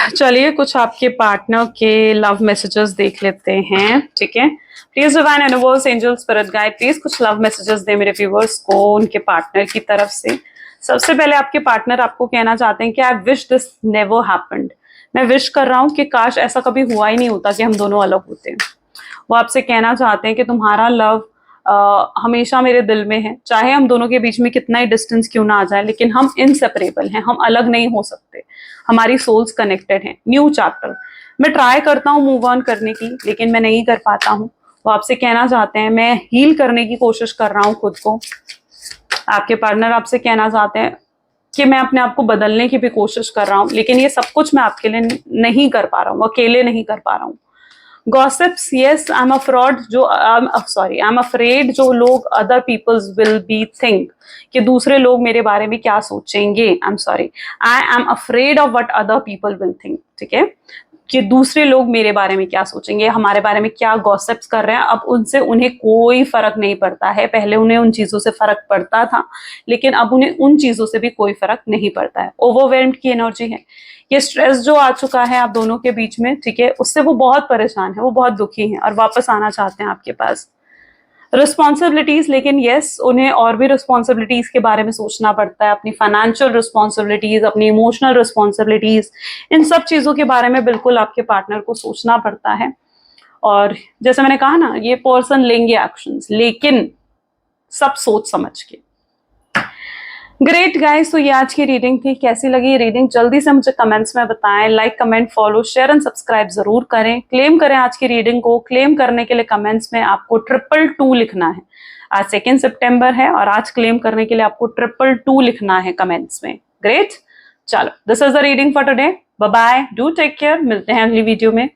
चलिए कुछ आपके पार्टनर के लव मैसेजेस देख लेते हैं, ठीक है। Please divine universe angel spirit guide please कुछ लव मैसेजेस दे मेरे व्यूअर्स को उनके पार्टनर की तरफ से। सबसे पहले आपके पार्टनर आपको कहना चाहते हैं कि I wish this never happened. मैं विश कर रहा हूं कि काश ऐसा कभी हुआ ही नहीं होता कि हम दोनों अलग होते हैं। वो आपसे कहना चाहते हैं कि तुम्हारा लव हमेशा मेरे दिल में है, चाहे हम दोनों के बीच में कितना ही डिस्टेंस क्यों ना आ जाए, लेकिन हम इनसेपरेबल हैं, हम अलग नहीं हो सकते, हमारी सोल्स कनेक्टेड हैं। न्यू चैप्टर, मैं ट्राई करता हूँ मूव ऑन करने की, लेकिन मैं नहीं कर पाता हूँ। वो आपसे कहना चाहते हैं मैं हील करने की कोशिश कर रहा हूँ खुद को। आपके पार्टनर आपसे कहना चाहते हैं कि मैं अपने आप को बदलने की भी कोशिश कर रहा हूँ, लेकिन ये सब कुछ मैं आपके लिए नहीं कर पा रहा हूँ, अकेले नहीं कर पा रहा हूँ। Gossips, yes I am afraid जो सॉरी आई एम अफ्रेड जो लोग other peoples will be think, कि दूसरे लोग मेरे बारे में क्या सोचेंगे। I am sorry, I am afraid of what other people will think, ठीक है, कि दूसरे लोग मेरे बारे में क्या सोचेंगे, हमारे बारे में क्या गॉसिप्स कर रहे हैं। अब उनसे उन्हें कोई फर्क नहीं पड़ता है, पहले उन्हें उन चीजों से फर्क पड़ता था, लेकिन अब उन्हें उन चीजों से भी कोई फर्क नहीं पड़ता है। ओवरवेल्म्ड की एनर्जी है, ये स्ट्रेस जो आ चुका है आप दोनों के बीच में, ठीक है, उससे वो बहुत परेशान है, वो बहुत दुखी है और वापस आना चाहते हैं आपके पास। रिस्पॉन्सिबिलिटीज, लेकिन यस उन्हें और भी रिस्पॉन्सिबिलिटीज के बारे में सोचना पड़ता है, अपनी फाइनेंशियल रिस्पॉन्सिबिलिटीज, अपनी इमोशनल रिस्पॉन्सिबिलिटीज, इन सब चीजों के बारे में बिल्कुल आपके पार्टनर को सोचना पड़ता है। और जैसे मैंने कहा ना, ये पर्सन लेंगे एक्शंस, लेकिन सब सोच समझ के। ग्रेट गाइस, तो ये आज की रीडिंग थी। कैसी लगी ये रीडिंग जल्दी से मुझे कमेंट्स में बताएं। Like, comment, follow, share and subscribe जरूर करें। क्लेम करें आज की रीडिंग को। क्लेम करने के लिए कमेंट्स में आपको 222 लिखना है। आज 2 सितंबर है और आज क्लेम करने के लिए आपको 222 लिखना है कमेंट्स में। ग्रेट, चलो this is the reading for today. Bye bye, do take care, मिलते हैं अगली वीडियो में।